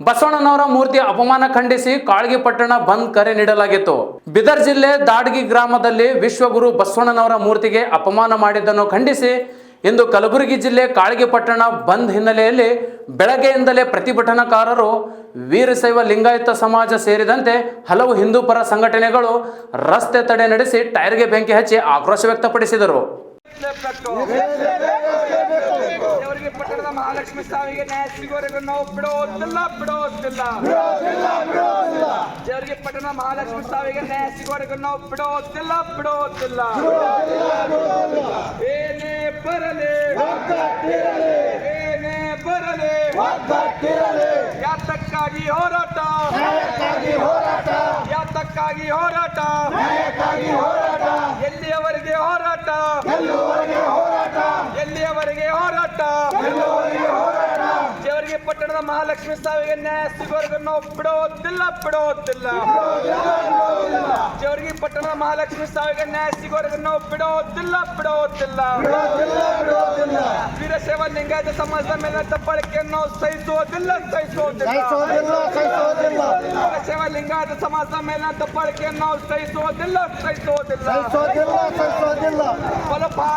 ಬಸವಣ್ಣನವರ ಮೂರ್ತಿ ಅಪಮಾನ ಖಂಡಿಸಿ ಕಾಳ್ಗಿ ಪಟ್ಟಣ ಬಂದ್ ಕರೆ ನೀಡಲಾಗಿತ್ತು. ಬೀದರ್ ಜಿಲ್ಲೆ ದಾಡ್ಗಿ ಗ್ರಾಮದಲ್ಲಿ ವಿಶ್ವಗುರು ಬಸವಣ್ಣನವರ ಮೂರ್ತಿಗೆ ಅಪಮಾನ ಮಾಡಿದ್ದನ್ನು ಖಂಡಿಸಿ ಇಂದು ಕಲಬುರಗಿ ಜಿಲ್ಲೆ ಕಾಳ್ಗಿ ಪಟ್ಟಣ ಬಂದ್ ಹಿನ್ನೆಲೆಯಲ್ಲಿ ಬೆಳಗ್ಗೆಯಿಂದಲೇ ಪ್ರತಿಭಟನಾಕಾರರು ವೀರಶೈವ ಲಿಂಗಾಯತ ಸಮಾಜ ಸೇರಿದಂತೆ ಹಲವು ಹಿಂದೂ ಪರ ಸಂಘಟನೆಗಳು ರಸ್ತೆ ತಡೆ ನಡೆಸಿ ಟೈರ್ಗೆ ಬೆಂಕಿ ಹಚ್ಚಿ ಆಕ್ರೋಶ ವ್ಯಕ್ತಪಡಿಸಿದರು. ಪಟ್ಟಣದ ಮಹಾಲಕ್ಷ್ಮಿ ಸಾವಿಗೆ ನ್ಯಾಯ ಸಿಗೋವರೆಗೂ ನಾವು ಬಿಡೋದಿಲ್ಲ. ಜವರಿಗೆ ಪಟ್ಟಣ ಮಹಾಲಕ್ಷ್ಮಿ ಸಾವಿಗೆ ನ್ಯಾಯ ಸಿಗೋವರೆಗೂ ನಾವು ಬಿಡೋದಿಲ್ಲ. ಏನೇ ಬರಲಿ ಯಾತಕ್ಕಾಗಿ ಹೋರಾಟ, ಎಲ್ಲಿಯವರೆಗೆ ಹೋರಾಟ, ಜವರಿಗೆ ಪಟ್ಟಣದ ಮಹಾಲಕ್ಷ್ಮಿ ಸಾವಿಗೆ ನ್ಯಾಯ ಸಿಗೋವರೆಗೂ ನಾವು ಬಿಡೋದಿಲ್ಲ. ಜವರಿಗೆ ಪಟ್ಟಣದ ಮಹಾಲಕ್ಷ್ಮಿ ಸಾವಿಗೆ ನ್ಯಾಯ ಸಿಗೋವರೆಗೂ ನಾವು ಬಿಡೋದಿಲ್ಲ. ವೀರಶೈವ ಲಿಂಗಾಯತ ಸಮಾಜದ ಮೇಲೆ ದಬ್ಬಾಳಿಕೆಯನ್ನು ಸಹಿಸುವುದಿಲ್ಲ. ವೀರಶೈವ ಲಿಂಗಾಯತ ಸಮಾಜದ ಮೇಲೆ ದಬ್ಬಾಳಿಕೆಯನ್ನು ಸಹಿಸುವುದಿಲ್ಲ.